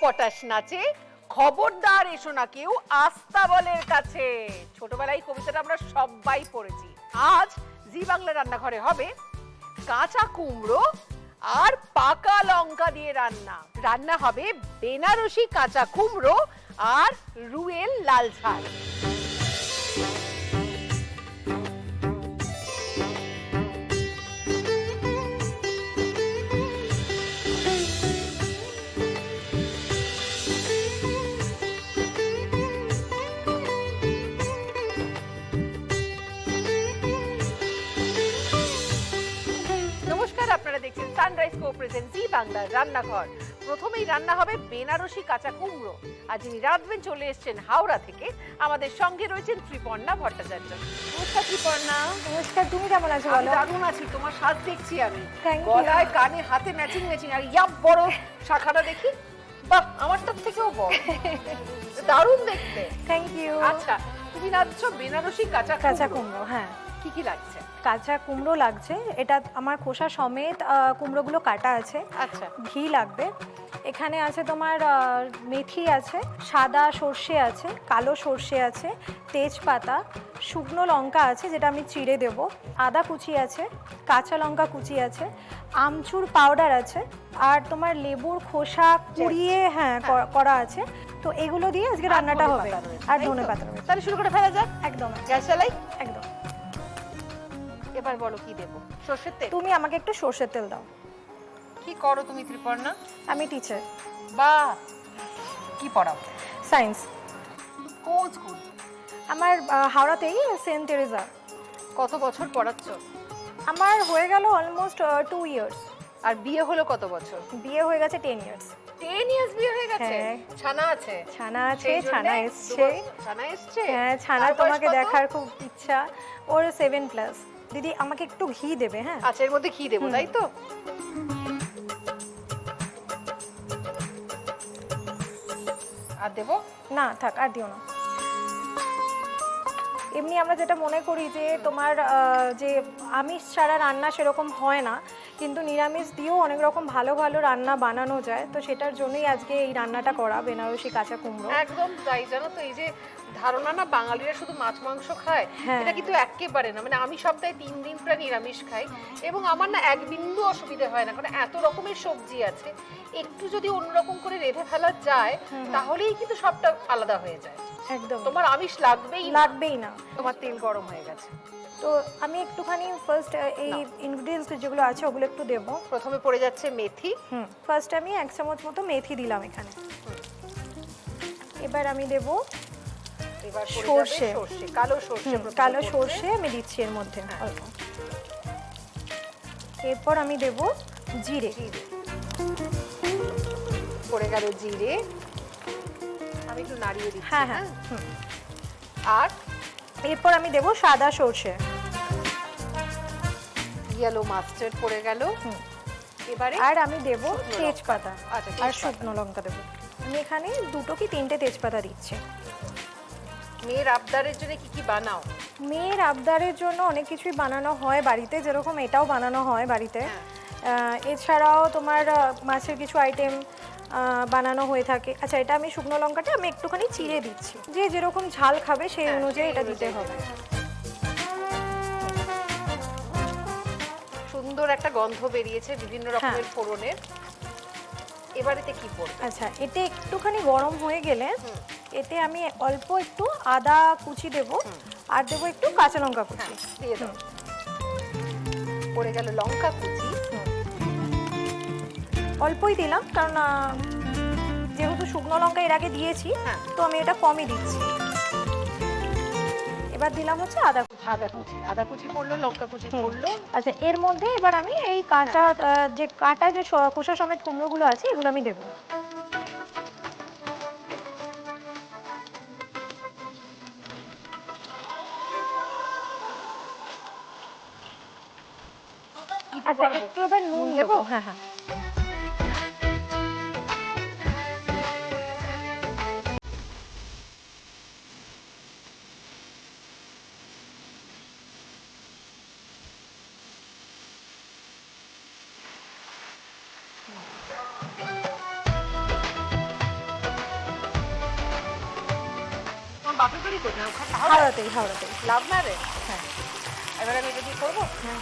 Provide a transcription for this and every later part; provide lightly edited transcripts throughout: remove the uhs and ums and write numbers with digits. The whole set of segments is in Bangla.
পটাশ নাচে, খবরদার এসো না কেউ আস্তাবলের কাছে। ছোটবেলায় কবিতাটা আমরা সবাই পড়েছি। আজ জি বাংলা রান্নাঘরে হবে কাঁচা কুমড়ো আর পাকা লঙ্কা দিয়ে রান্না। রান্না হবে বেনারসি কাঁচা কুমড়ো আর রুয়েল লাল ঝাল। আপনারা দেখছেন সানরাইজ কো প্রেজেন্ট জি বাংলা রান্নাঘর। প্রথমেই রান্না হবে বেনারসি কাঁচা কুমড়ো। আর যিনি রাঁধবেন চলে এসেছেন হাওড়া থেকে, আমাদের সঙ্গে রয়েছেন ত্রিপর্ণা ভট্টাচার্য। নমস্কার ত্রিপর্ণা। নমস্কার, তুমি কেমন আছো বলো? দারুণ আছি, তোমার সাজ দেখছি আমি, গলায় কানে হাতে ম্যাচিং ম্যাচিং। আর ইয়াপ বড় শাখাটা দেখি, বাহ আমারটার থেকেও বড়, দারুণ দেখতে। Thank you. আচ্ছা, তুমি রাঁধছো বেনারসি কাঁচা কুমড়ো। হ্যাঁ, কি কি লাগছে? কাঁচা কুমড়ো লাগছে, এটা আমার খোসা সমেত কুমড়োগুলো কাটা আছে। আচ্ছা, ঘি লাগবে, এখানে আছে তোমার মেথি আছে, সাদা সর্ষে আছে, কালো সর্ষে আছে, তেজপাতা, শুকনো লঙ্কা আছে যেটা আমি চিড়ে দেব, আদা কুচি আছে, কাঁচা লঙ্কা কুচি আছে, আমচুর পাউডার আছে, আর তোমার লেবুর খোসা কুড়িয়ে করা আছে। তো এগুলো দিয়ে আজকে রান্নাটা হবে। আর ধনেপাতা রয়েছে। তাহলে শুরু করে ফেলা যাক। একদম, গ্যাস চালাই। একদম। এবার বলো কি দেবো? সরষের তেল? তুমি আমাকে একটু সরষের তেল দাও। কি করো তুমি ত্রিপর্ণা? আমি টিচার। বাহ, কি পড়াও? সায়েন্স। কোন স্কুল? আমার হাওড়াতেই, সেন্ট টেরেজা। কত বছর পড়াচ্ছ? আমার হয়ে গেল অলমোস্ট 2 ইয়ার্স। আর বিয়ে হলো কত বছর? বিয়ে হয়ে গেছে 10 ইয়ার্স। 10 ইয়ার্স বিয়ে হয়ে গেছে? হ্যাঁ। ছানা আছে? ছানা আছে, ছানা এসছে। ছানা এসছে? হ্যাঁ, ছানা তোমাকে দেখার খুব ইচ্ছা। ওর 7+। দিদি আমাকে একটু ঘি দেবে? হ্যাঁ, আচ্ছা, এর মধ্যে ঘি দেবো তাই তো? আর দেবো না, থাক, আর দিও না। এমনি আমরা যেটা মনে করি যে তোমার যে আমিষ ছাড়া রান্না সেরকম হয় না, কিন্তু নিরামিষ দিয়েও অনেক রকম ভালো ভালো রান্না বানানো যায়। তো সেটার জন্যই আজকে এই রান্নাটা করা, বেনারসি কাঁচা কুমড়ো। একদম তাই, জানো তো, এই যে ধারণা না বাঙালিরা শুধু মাছ মাংস খায়, এটা কিন্তু একেবারে না। মানে আমি সপ্তাহে 3 দিন প্রায় নিরামিষ খাই, এবং আমার না এক বিন্দু অসুবিধা হয় না, কারণ এত রকমের সবজি আছে। একটু যদি অন্যরকম করে রেঁধে ফেলা যায় তাহলেই কিন্তু সবটা আলাদা হয়ে যায়। একদম, তোমার আমিষ লাগবেই না। তোমার তেল গরম হয়ে গেছে, তো আমি একটুখানি ফার্স্ট এই ইনগ্রেডিয়েন্টস যেগুলো আছে ওগুলো একটু দেবো। প্রথমে পড়ে যাচ্ছে মেথি। ফার্স্ট আমি 1 চামচ মতো মেথি দিলাম এখানে। এবার আমি দেবো সর্ষে, কালো সর্ষে আমি দিচ্ছি এর মধ্যে অল্প। এরপর আমি দেবো জিরে। পড়ে গেল জিরে, আমি একটু নাড়িয়ে দিচ্ছি। হ্যাঁ হ্যাঁ। আর এরপর আমি দেবো সাদা সর্ষে, ইয়েলো মাস্টার্ড পড়ে গেল। এবারে আর আমি দেবো তেজপাতা। আচ্ছা, আর শুকনো লঙ্কা দেবো। আমি এখানে 2 কি 3টে তেজপাতা দিচ্ছি। মেয়ের আবদারের জন্য কি কি বানাও? মেয়ের আবদারের জন্য অনেক কিছুই বানানো হয় বাড়িতে, যেরকম এটাও বানানো হয় বাড়িতে। এছাড়াও তোমার মাছের কিছু আইটেম বানানো হয়ে থাকে। আচ্ছা, এটা আমি শুকনো লঙ্কাটা আমি একটুখানি চিড়ে দিচ্ছি, যে যেরকম ঝাল খাবে সেই অনুযায়ী এটা দিতে হবে। সুন্দর একটা গন্ধ বেরিয়েছে বিভিন্ন রকমের ফোড়নের। এবারেতে কি পড়বে? আচ্ছা, এটা একটুখানি গরম হয়ে গেলে এতে আমি অল্প একটু আদা কুচি দেব, আর দেবো একটু কাঁচা লঙ্কা কুচি। দিয়ে দাও। পড়ে গেল লঙ্কা কুচি। অল্পই দিলাম, কারণ যেহেতু শুকনো লঙ্কা এর আগে দিয়েছি, তো আমি এটা কমই দিচ্ছি। এবার দিলাম হচ্ছে আদা কুচি পড়লো, লঙ্কা কুচি পড়লো। আচ্ছা, এর মধ্যে এবার আমি এই কাঁচা যে খোসা সমেত কুমড়োগুলো আছে এগুলো আমি দেবো। আচ্ছা, একটু এবার নুন দেবো। হ্যাঁ হ্যাঁ। বাপের বাড়ি কোথায়? হাওড়াতেই। Love marriage? হ্যাঁ। এবার আমি এটা দিয়ে করবো? হ্যাঁ।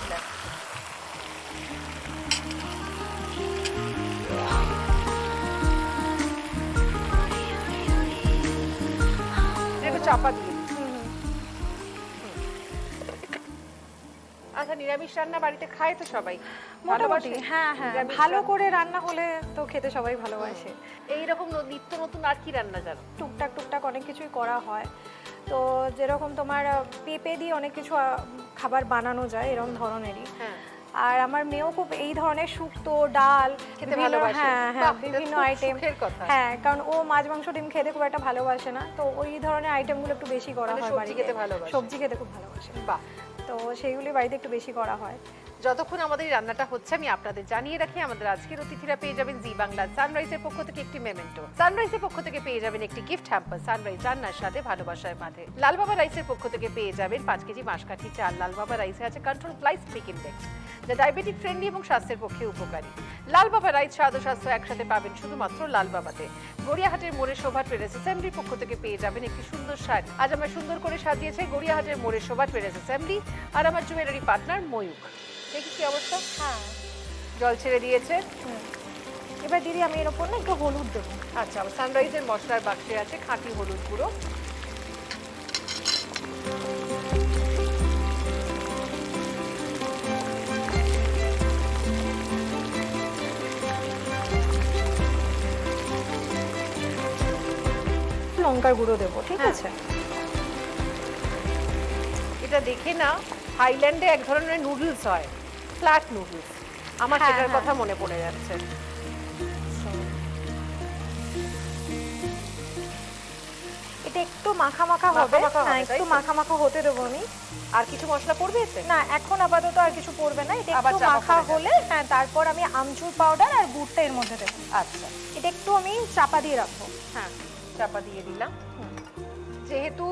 একটু চাপা দিয়ে। হুম। আচ্ছা, নিরামিষ রান্না বাড়িতে খায় তো সবাই? মোটামুটি ভালোবাসে? হ্যাঁ, নিরামিষ ভালো রান্না? করে রান্না হলে তো খেতে সবাই ভালোবাসে। এইরকম নিত্য নতুন আর কি রান্না জানো? টুকটাক অনেক কিছুই করা হয়। তো যেরকম তোমার পেঁপে দিয়ে অনেক কিছু খাবার বানানো যায় এরকম ধরনেরই। হ্যাঁ। আর আমার মেয়েও খুব এই ধরনের শুক্তো, ডাল খেতে বিভিন্ন- ভালোবাসে? হ্যাঁ, বাহ, এটা বিভিন্ন খুব আইটেম। সুখের কথা। হ্যাঁ, কারণ ও মাছ মাংস ডিম খেতে খুব একটা ভালোবাসে না, তো ওই ধরনের আইটেমগুলো একটু বেশি করা মানে হয় সবজি বাড়িতে। খেতে ভালোবাসে? সবজি খেতে খুব ভালোবাসে, বাহ। তো সেইগুলি বাড়িতে একটু বেশি করা হয়। যতক্ষণ আমাদের এই রান্নাটা হচ্ছে আমি আপনাদের জানিয়ে রাখি, আমাদের আজকের অতিথিরা পেয়ে যাবেন জি বাংলা সানরাইজের পক্ষ থেকে একটি মেমেন্টো, সানরাইজের পক্ষ থেকে পেয়ে যাবেন একটি গিফট হ্যাম্পার, সানরাইজ রান্নার সাথে ভালোবাসায় বাঁধে। লাল বাবা রাইসের পক্ষ থেকে পেয়ে যাবেন 5 কেজি মাসকাঠি চাল। লাল বাবা রাইসে আছে কন্ট্রোল প্লাস স্পিক ইন্ডেক্স, যা ডায়াবেটিক ফ্রেন্ডলি এবং স্বাস্থ্যের পক্ষে উপকারী। লাল বাবা রাইস স্বাদ ও স্বাস্থ্য একসাথে পাবেন শুধুমাত্র লাল বাবাতে। গড়িয়াহাটের মোড়ে শোভা ট্রেডার্স অ্যাসেম্বলির পক্ষ থেকে পেয়ে যাবেন একটি সুন্দর শাড়ি। আজ আমার সুন্দর করে সাজিয়েছে গড়িয়াহাটের মোড়ে শোভা ট্রেডার্স অ্যাসেম্বলি আর আমার জুয়েলারি পার্টনার ময়ূক। দেখি কি অবস্থা। হ্যাঁ। জল ছেড়ে দিয়েছে। এবার দিদি আমি এর উপর না একটু হলুদ দেবো। আচ্ছা, সানরাইজের মশলার বাক্সে আছে খাঁটি হলুদ গুঁড়ো। লঙ্কার গুঁড়ো দেবো, ঠিক হ্যাঁ। আছে? এটা দেখে না থাইল্যান্ডে এক ধরনের নুডলস হয়, ফ্ল্যাট নুডলস, আমার হ্যাঁ, সেটার হ্যাঁ। কথা মনে পড়ে যাচ্ছে। এটা একটু মাখা মাখা হবে। মাখা হবে, হ্যাঁ, তাই একটু তো? মাখা মাখা হতে দেবো আমি। আর কিছু মশলা পড়বে এতে? না, এখন আপাতত আর কিছু পড়বে না। এটা আবার একটু চাপা মাখা পড়ে যাবে। হলে হ্যাঁ, তারপর আমি আমচুর পাউডার আর গুড়টা এর মধ্যে দেবো। আচ্ছা, এটা একটু আমি চাপা দিয়ে রাখবো। হ্যাঁ, চাপা দিয়ে দিলাম। যেহেতু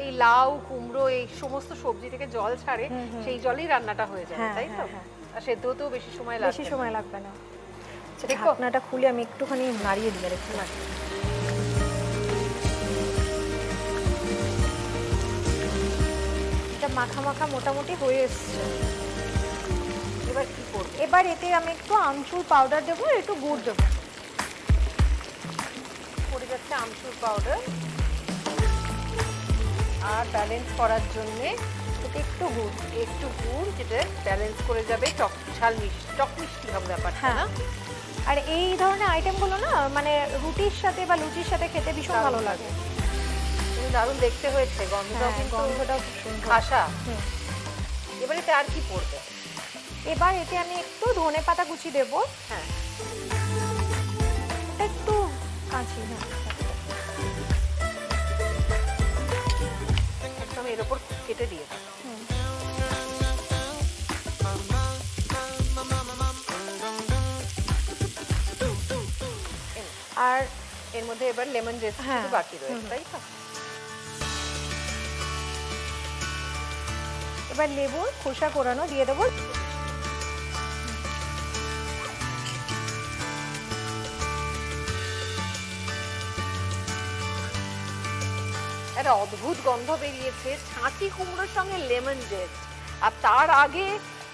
এই লাউ কুমড়ো এই সমস্ত সবজি থেকে জল ছাড়ে, সেই জলেই রান্নাটা হয়ে যাবে, হ্যাঁ, তাই তো? হ্যাঁ, আর সেদ্ধ হতেও বেশি সময় বেশি লাগবে না। সময় লাগবে না। দেখো। ঢাকনাটা খুলে আমি একটুখানি নাড়িয়ে দিই আর একটু। এটা মাখা মাখা মোটামুটি হয়ে এসছে। এবার কি করবো? এবার এতে আমি একটু আমচুর পাউডার দেবো আর একটু গুড় দেবো। পড়ে যাচ্ছে আমচুর পাউডার, আর ব্যালেন্স করার জন্যে এতে একটু গুড়। একটু গুড়, যেটা ব্যালেন্স করে যাবে টক ঝাল মিষ্টি, টক মিষ্টি হবে ব্যাপারটা, হ্যাঁ। না? আর এই ধরনের আইটেমগুলো না মানে রুটির সাথে বা লুচির সাথে খেতে ভীষণ দারুণ ভালো লাগে। কিন্তু দারুণ দেখতে হয়েছে, গন্ধটাও হ্যাঁ, কিন্তু গন্ধটাও খুব সুন্দর। খাসা। হুম। এবারে এতে আর কি পড়বে? এবার এতে আমি একটু ধনে পাতা কুচি দেবো। হ্যাঁ, এটা একটু কাঁচি। হ্যাঁ, একদম এর ওপর কেটে দিয়ে দাও। হুম। আর এর মধ্যে এবার লেমন জেস্ট হ্যাঁ, বাকি রয়েছে, তাই তো? এবার লেবুর খোসা কোরানো দিয়ে দেবো। একটা অদ্ভুত গন্ধ বেরিয়েছে ছাঁচি কুমড়োর সঙ্গে লেমন জেস্ট, আর তার আগে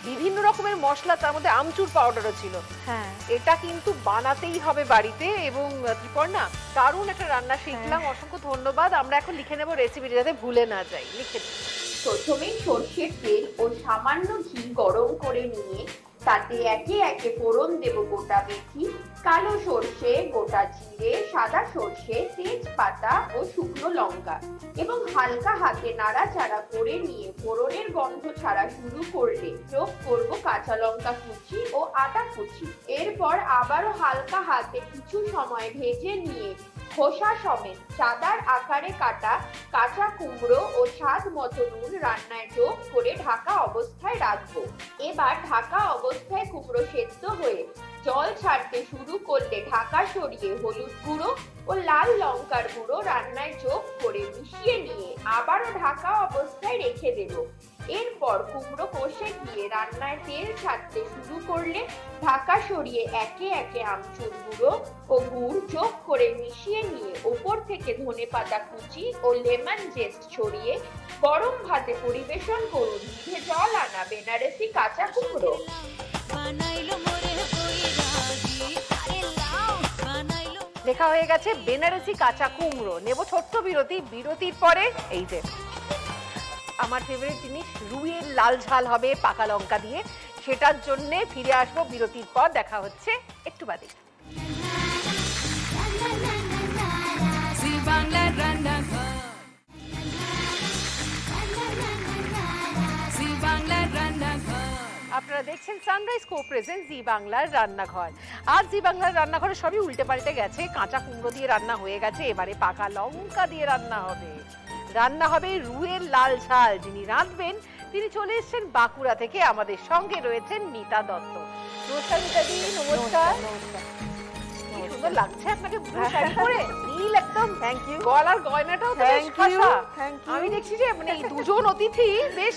বিভিন্ন রকমের মশলা, তার মধ্যে আমচুর পাউডারও ছিল। হ্যাঁ। এটা কিন্তু বানাতেই হবে বাড়িতে। এবং ত্রিপর্ণা, দারুণ একটা রান্না শিখলাম, অসংখ্য ধন্যবাদ। আমরা এখন লিখে নেব রেসিপিটা যাতে ভুলে না যাই। লিখে দিই। প্রথমে সর্ষের তেল ও সামান্য ঘি গরম করে নিয়ে তাতে একে একে ফোড়ন দেব গোটা মেথি, কালো সর্ষে, গোটা জিরে, সাদা সর্ষে, তেজপাতা ও শুকনো লঙ্কা এবং হালকা হাতে নাড়াচাড়া করে নিয়ে ফোড়নের গন্ধ ছাড়া শুরু করলে যোগ করব কাঁচা লঙ্কা কুচি ও আদা কুচি। এরপর আবারও হালকা হাতে কিছু সময় ভেজে নিয়ে খোসা সমেত চাদার আকারে কাটা কাঁচা কুমড়ো ও স্বাদ মতো নুন রান্নায় যোগ করে ঢাকা অবস্থায় রাখবো। এবার ঢাকা অবস্থায় কুমড়ো সেদ্ধ হয়ে জল ছাড়তে শুরু করলে ঢাকা সরিয়ে হলুদ গুঁড়ো ও লাল লঙ্কার গুঁড়ো রান্নায় যোগ করে মিশিয়ে নিয়ে আবারও ঢাকা অবস্থায় রেখে দেব। এরপর কুমড়ো কষে দিয়ে রান্নায় তেল ছাড়তে শুরু করলে ঢাকা সরিয়ে একে একে আমচুর গুঁড়ো ও গুড় যোগ করে মিশিয়ে নিয়ে ওপর থেকে ধনেপাতা কুচি ও লেমন জেস্ট ছড়িয়ে গরম ভাতে পরিবেশন করুন। জিভে জল আনা বেনারসি কাঁচা কুমড়ো। দেখা হয়ে গেছে বেনারসি কাঁচা কুমড়ো। নেব ছোট্ট বিরতি, বিরতির পরে এই যে আমার ফেভারিট জিনিস রুইয়ের লাল ঝাল হবে পাকা লঙ্কা দিয়ে, সেটার জন্য ফিরে আসবো বিরতির পর। দেখা হচ্ছে একটু বাদে। আপনারা দেখছেন সানরাইজ কো প্রেজেন্ট জি বাংলার রান্নাঘর। আর জি বাংলার রান্নাঘরে সবই উল্টে পাল্টে গেছে। কাঁচা কুমড়ো দিয়ে রান্না হয়ে গেছে, এবারে পাকা লঙ্কা দিয়ে রান্না হবে। রান্না হবে রুইয়ের লাল ঝাল। যিনি রাঁধবেন তিনি চলে এসেছেন বাঁকুড়া থেকে। আমাদের সঙ্গে রয়েছেন মিতা দত্ত। নমস্কার মিতাদি। নমস্কার। কি সুন্দর লাগছে আপনাকে ব্লু শাড়ি পরে, নীল একদম। Thank you. গলার গয়নাটাও তো বেশ Thank you, খাসা। thank you. আমি দেখছি যে মানে এই দুজন অতিথি বেশ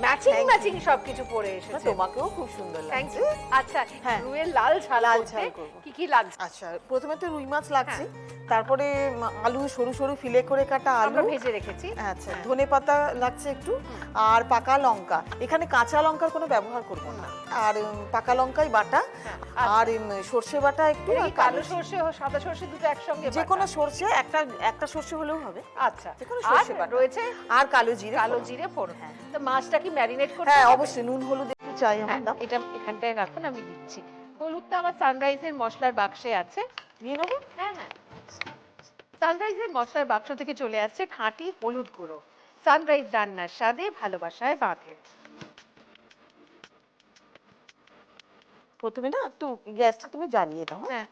ম্যাচিং Thank you. ম্যাচিং সবকিছু পরে এসেছে। তোমাকেও খুব সুন্দর থ্যাংক লাগছে। ইউ। আচ্ছা, হ্যাঁ। রুইয়ের লাল ঝাল লাল করতে ঝাল করবো। কি কি লাগছে? আচ্ছা, প্রথমে তো রুই মাছ লাগছে, তারপরে আলু সরু সরু ফিলে করে কাটা আমরা আলু, ভেজে রেখেছি। আচ্ছা ধনেপাতা লাগছে একটু, আর পাকা লঙ্কা। এখানে কাঁচা লঙ্কার কোনো ব্যবহার করব না, আর পাকা লঙ্কাই বাটা, আর সর্ষে বাটা একটু, এটা আর কি কালো সর্ষে ও সাদা সর্ষে দুটো একসঙ্গে যে কোনো বাটা? সর্ষে, একটা সর্ষে হলেও হবে। আচ্ছা, যে কোনো আর সর্ষে বাটা রয়েছে আর কালো জিরে কালো ফোড়ন। জিরে ফোড়ন। তো মাছটা কি ম্যারিনেট করতে হ্যাঁ হবে? অবশ্যই, নুন হলুদ একটু চাই আমার। দাও, এটা এখানটায় রাখুন, আমি দিচ্ছি। হলুদটা আমার সানরাইজের মশলার বাক্সে আছে। নিয়ে নেবো। হ্যাঁ হ্যাঁ, সানরাইজের মশলার বাক্স থেকে চলে আসছে খাঁটি হলুদ গুঁড়ো। সানরাইজ রান্নার স্বাদে ভালোবাসায় বাঁধে। প্রথমে না একটু গ্যাসটা তুমি জ্বালিয়ে দাও। হ্যাঁ,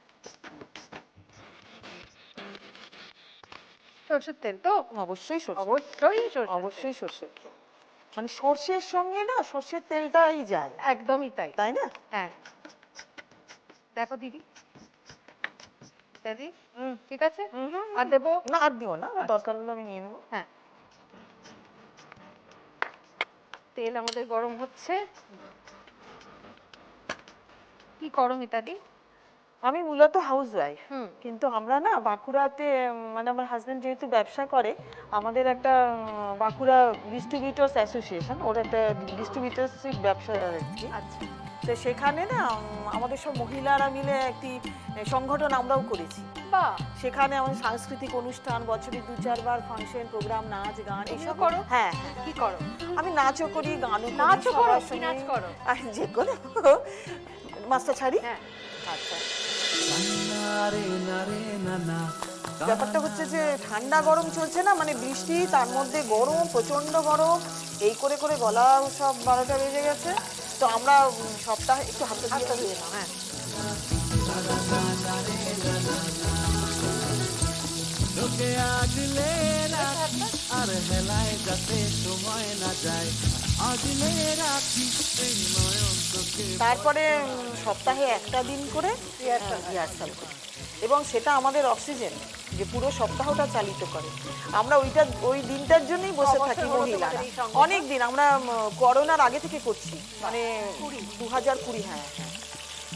সরষের তেল তো? অবশ্যই সর্ষে, অবশ্যই সরষের অবশ্যই সর্ষে। মানে সর্ষের সঙ্গে না সর্ষের তেলটাই যায়, তেল। একদমই তাই। তাই না? হ্যাঁ, দেখো দিদি, দিদি ঠিক আছে? আর দেবো? না আর দিও না, দরকার হলে আমি নিয়ে নেবো। হ্যাঁ, তেল আমাদের গরম হচ্ছে। কি করো মিতাদি? আমি মূলত হাউস ওয়াইফ, হুম। কিন্তু আমরা না বাঁকুড়াতে, মানে আমার হাজবেন্ড যেহেতু ব্যবসা করে, আমাদের একটা বাঁকুড়া ডিস্ট্রিবিউটার্স অ্যাসোসিয়েশন, ওর একটা ডিস্ট্রিবিউটারশিপ ব্যবসা আর কি। আচ্ছা, তো সেখানে না আমাদের সব মহিলারা মিলে একটি সংগঠন আমরাও করেছি। বাহ, সেখানে আমাদের সাংস্কৃতিক অনুষ্ঠান, বছরে 2-4 ফাংশন, প্রোগ্রাম, নাচ গান তুমিও এসব করো? হ্যাঁ, কি করো? আমি নাচও করি, গানও করি। নাচও করো? সবার কি সঙ্গে- নাচ করো? যে কোনো মাস্টার ছাড়ি। হ্যাঁ, আচ্ছা, ব্যাপারটা হচ্ছে যে ঠান্ডা গরম চলছে না, মানে বৃষ্টি, তার মধ্যে গরম, প্রচন্ড গরম, এই করে করে গলা সব 12টা বেজে গেছে। তো আমরা সপ্তাহে একটু হাতে দিয়ে নাও। হ্যাঁ, তারপরে সপ্তাহে একটা দিন করে রিহার্সাল করি, এবং সেটা আমাদের অক্সিজেন, যে পুরো সপ্তাহটা চালিত করে। আমরা ওই দিনটার জন্যই বসে থাকি মহিলারা অনেক দিন। আমরা করোনার আগে থেকে করছি, মানে 2020। হ্যাঁ,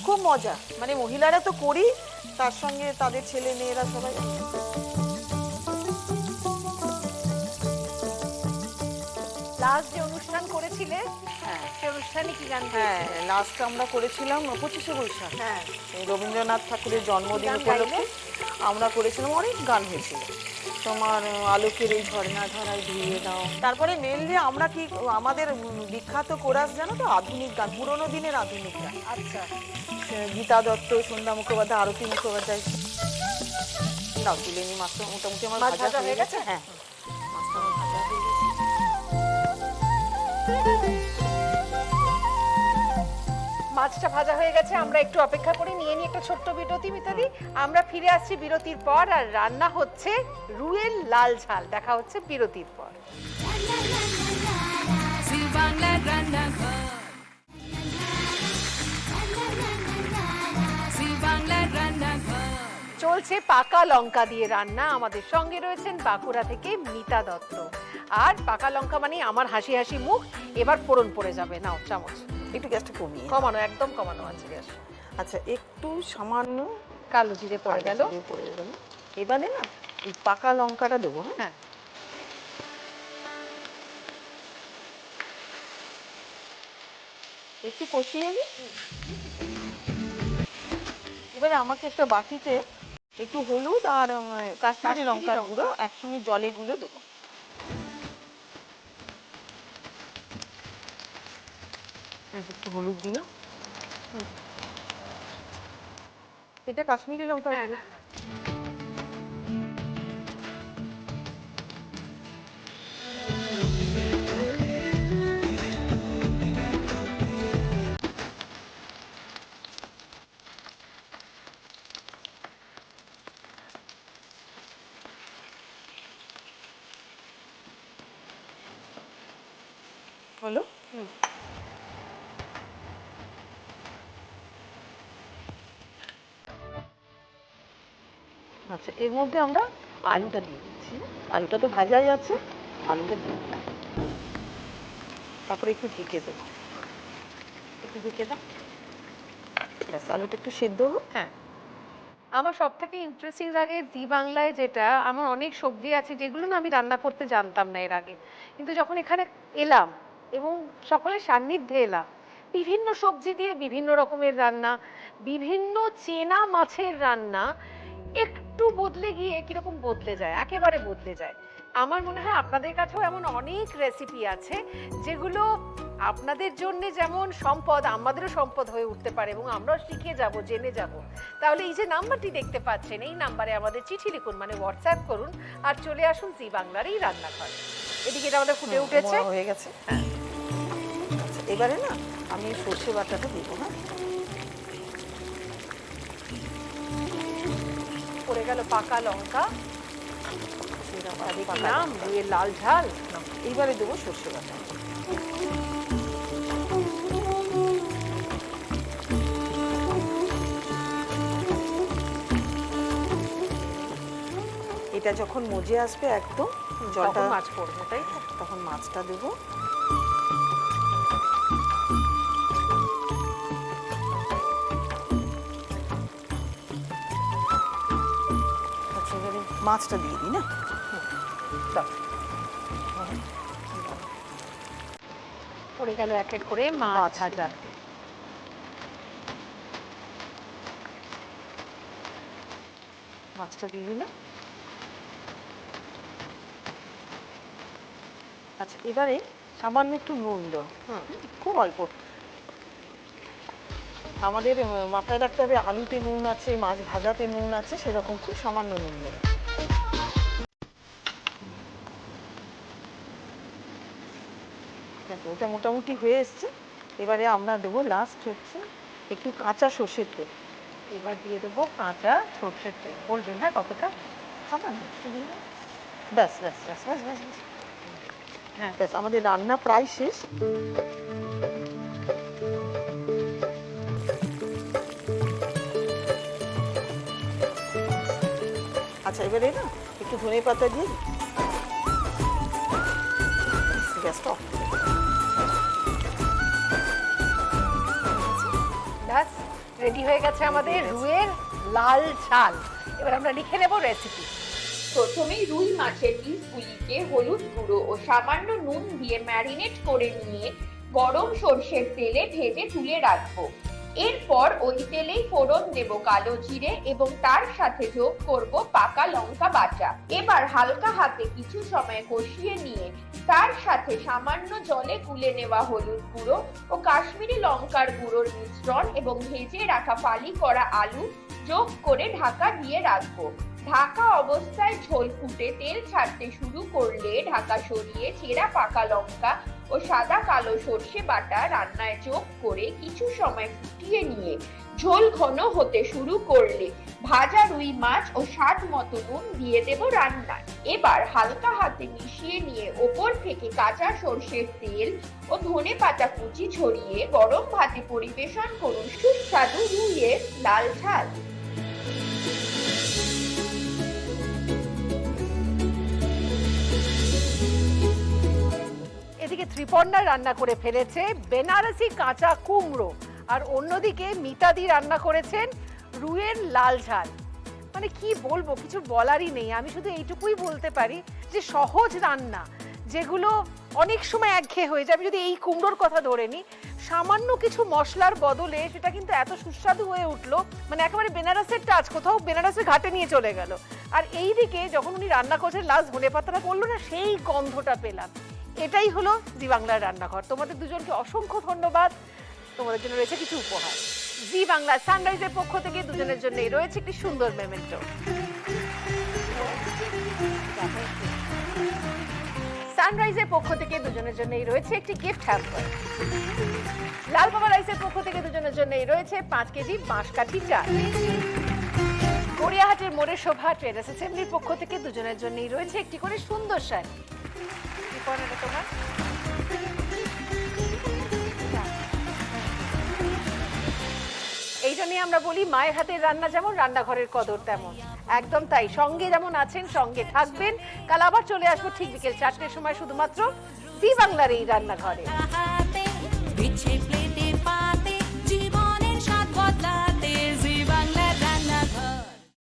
খুব মজা, মানে মহিলারা তো করি, তার সঙ্গে তাদের ছেলে মেয়েরা সবাই। লাস্ট যে অনুষ্ঠান করেছিলে, হ্যাঁ সেই অনুষ্ঠানে কি গান হ্যাঁ, গেয়েছিলে? লাস্ট আমরা করেছিলাম 25শে বৈশাখ, হ্যাঁ, এই রবীন্দ্রনাথ ঠাকুরের জন্মদিন গান উপলক্ষে। গাইলে? আমরা করেছিলাম, অনেক গান হয়েছিল। তোমার আলোকের এই ঝর্ণা ধারায় ধুয়ে দাও। তারপরে মেনলি আমরা কি, আমাদের বিখ্যাত কোরাস জানো তো, আধুনিক গান, পুরোনো দিনের আধুনিক গান। আচ্ছা, গীতা দত্ত, সন্ধ্যা মুখোপাধ্যায়, আরতি মুখোপাধ্যায়। দাও তুলে নি। মাছটা মোটামুটি আমার মাছ ভাজা হয়ে গেছে। হ্যাঁ, মাছটা আমার ভাজা হয়ে গেছে। মাছটা ভাজা হয়ে গেছে। আমরা একটু অপেক্ষা করে নিয়ে নিই একটা ছোট্ট বিরতি। মিতাদি, আমরা ফিরে আসছি বিরতির পর, আর রান্না হচ্ছে রুইয়ের লাল ঝাল। দেখা হচ্ছে বিরতির পর। চলছে পাকা লঙ্কা দিয়ে রান্না। আমাদের সঙ্গে রয়েছেন বাঁকুড়া থেকে মিতা দত্ত। আর পাকা লঙ্কা মানে আমার হাসি হাসি মুখ। এবার ফোড়ন পড়ে যাবে, নাও চামচ। একটু গ্যাসটা কমিয়ে কমানো, একদম কমানো আছে গ্যাস। আচ্ছা, একটু সামান্য কালো জিরে পড়ে গেল। এবারে না এই পাকা লঙ্কাটা দেবো। হ্যাঁ, একটু কষিয়ে নিই। এবারে আমাকে একটা বাটিতে একটু হলুদ আর কাশ্মীরি লঙ্কার গুঁড়ো একসঙ্গে জলে গুলে দেবো। একটু হলুদ দিল, এটা কাশ্মীরি লঙ্কা। হলো। আচ্ছা, এর মধ্যে আমরা আলুটা দিয়ে দিচ্ছি। আলুটা তো ভাজাই আছে, আলুটা দিয়ে দিলাম। তারপরে একটু ঢেকে দেবো, একটু ঢেকে দাও। ব্যাস, আলুটা একটু সেদ্ধ হোক। হ্যাঁ। আমার সব থেকে ইন্টারেস্টিং লাগে জি বাংলায় যেটা, আমার অনেক সবজি আছে যেগুলো না আমি রান্না করতে জানতাম না এর আগে, কিন্তু যখন এখানে এলাম এবং সকলের সান্নিধ্যে এলাম, বিভিন্ন সবজি দিয়ে বিভিন্ন রকমের রান্না, বিভিন্ন চেনা মাছের রান্না একটু বদলে গিয়ে কিরকম বদলে যায়, একেবারে বদলে যায়। আমার মনে হয় আপনাদের কাছেও এমন অনেক রেসিপি আছে যেগুলো আপনাদের জন্য যেমন সম্পদ, আমাদেরও সম্পদ হয়ে উঠতে পারে এবং আমরাও শিখে যাব, জেনে যাব। তাহলে এই যে নাম্বারটি দেখতে পাচ্ছেন, এই নাম্বারে আমাদের চিঠি লিখুন, মানে হোয়াটসঅ্যাপ করুন, আর চলে আসুন জি বাংলার এই রান্নাঘর। এদিকে এটা আমাদের ফুটে উঠেছে, হয়ে গেছে। আচ্ছা, এবারে না আমি সর্ষে বাটাটা দেবো। হ্যাঁ, পড়ে গেল পাকা লঙ্কা, দিলাম রুইয়ের লাল ঝাল। এইবারে দেবো সর্ষে বাটা। এটা যখন মজে আসবে একদম, জলটা মাছ পড়বে, তাই তো? তখন মাছটা দেবো। আচ্ছা, এবারে মাছটা দিয়ে দিই না। পড়ে গেল এক এক করে মাছ ভাজা। মাছটা দিয়ে দিলাম। আচ্ছা, এবারে সামান্য একটু নুন দাও, খুব অল্প। আমাদের মাথায় রাখতে হবে আলুতে নুন আছে, মাছ ভাজাতে নুন আছে, সেরকম খুব সামান্য নুন দেবে। দেখো, ওটা মোটামুটি হয়ে এসছে। এবারে আমরা দেবো লাস্ট হচ্ছে একটু কাঁচা সর্ষের তেল। এবার দিয়ে দেবো কাঁচা সর্ষের তেল। বলবেন হ্যাঁ কতটা? সামান্য একটু দিয়ে দাও। ব্যাস ব্যাস ব্যাস ব্যাস ব্যাস ব্যাস। হ্যাঁ, ব্যাস, আমাদের রান্না প্রায় শেষ। আচ্ছা, এবারে না একটু ধনে পাতা দিয়ে গ্যাসটা অফ। ব্যাস রেডি হয়ে গেছে আমাদের রুইয়ের লাল ঝাল। এবার আমরা লিখে নেব রেসিপি। প্রথমেই রুই মাছের পিসগুলিকে হলুদ গুঁড়ো ও সামান্য নুন দিয়ে ম্যারিনেট করে নিয়ে গরম সর্ষের তেলে ভেজে তুলে রাখবো। এরপর ওই তেলেই ফোড়ন দেব কালো জিরে এবং তার সাথে যোগ করব পাকা লঙ্কা বাটা। এবার হালকা হাতে কিছু সময় কষিয়ে নিয়ে তার সাথে সামান্য জলে গুলে নেওয়া হলুদ গুঁড়ো ও কাশ্মীরি লঙ্কার গুঁড়োর মিশ্রণ এবং ভেজে রাখা ফালি করা আলু যোগ করে ঢাকা দিয়ে রাখবো। ঢাকা অবস্থায় ঝোল ফুটে তেল ছাড়তে শুরু করলে ঢাকা সরিয়ে ছেঁড়া পাকা লঙ্কা ও সাদা কালো সর্ষে বাটা রান্নায় যোগ করে কিছু সময় ফুটিয়ে নিয়ে ঝোল ঘন হতে শুরু করলে ভাজা রুই মাছ ও স্বাদ মতো নুন দিয়ে দেব রান্নায়। এবার হালকা হাতে মিশিয়ে নিয়ে ওপর থেকে কাঁচা সর্ষের তেল ও ধনে পাতা কুচি ছড়িয়ে গরম ভাতে পরিবেশন করুন সুস্বাদু রুইয়ের লাল ঝাল। ত্রিপর্ণা রান্না করে ফেলেছে বেনারসি কাঁচা কুমড়ো, আর অন্যদিকে মিতাদি রান্না করেছেন রুইয়ের লাল ঝাল। মানে কি বলবো, কিছু বলারই নেই। আমি শুধু এইটুকুই বলতে পারি যে সহজ রান্না যেগুলো অনেক সময় একঘেয়ে হয়ে যায়, আমি যদি এই কুমড়োর কথা ধরে নিই, সামান্য কিছু মশলার বদলে সেটা কিন্তু এত সুস্বাদু হয়ে উঠলো, মানে একেবারে বেনারসের টাচ, কোথাও বেনারসের ঘাটে নিয়ে চলে গেল। আর এই দিকে যখন উনি রান্না করছেন লাস্ট ধনে পাতাটা পড়লো না, সেই গন্ধটা পেলাম। এটাই হলো জি বাংলার রান্নাঘর। তোমাদের দুজনকে অসংখ্য ধন্যবাদ। তোমাদের জন্য রয়েছে কিছু উপহার। জি বাংলা সানরাইজের পক্ষ থেকে দুজনের জন্যই রয়েছে একটি সুন্দর মেমেন্টো। সানরাইজের পক্ষ থেকে দুজনের জন্যই রয়েছে একটি গিফট হ্যাম্পার। লাল বাবা রাইসের পক্ষ থেকে দুজনের জন্যই রয়েছে 5 কেজি বাঁশকাঠি চাল। গড়িয়াহাটের মোড়ের শোভা ট্রেডার্স অ্যাসেম্বলির পক্ষ থেকে দুজনের জন্যই রয়েছে একটি করে সুন্দর শাড়ি। কি পড়াটা তোমার? এই জন্যই আমরা বলি মায়ের হাতের রান্না যেমন, রান্নাঘরের কদর তেমন। একদম তাই, সঙ্গে যেমন আছেন সঙ্গে থাকবেন। কাল আবার চলে আসবো ঠিক বিকেল 4টের সময় শুধুমাত্র জি বাংলার এই রান্নাঘরে।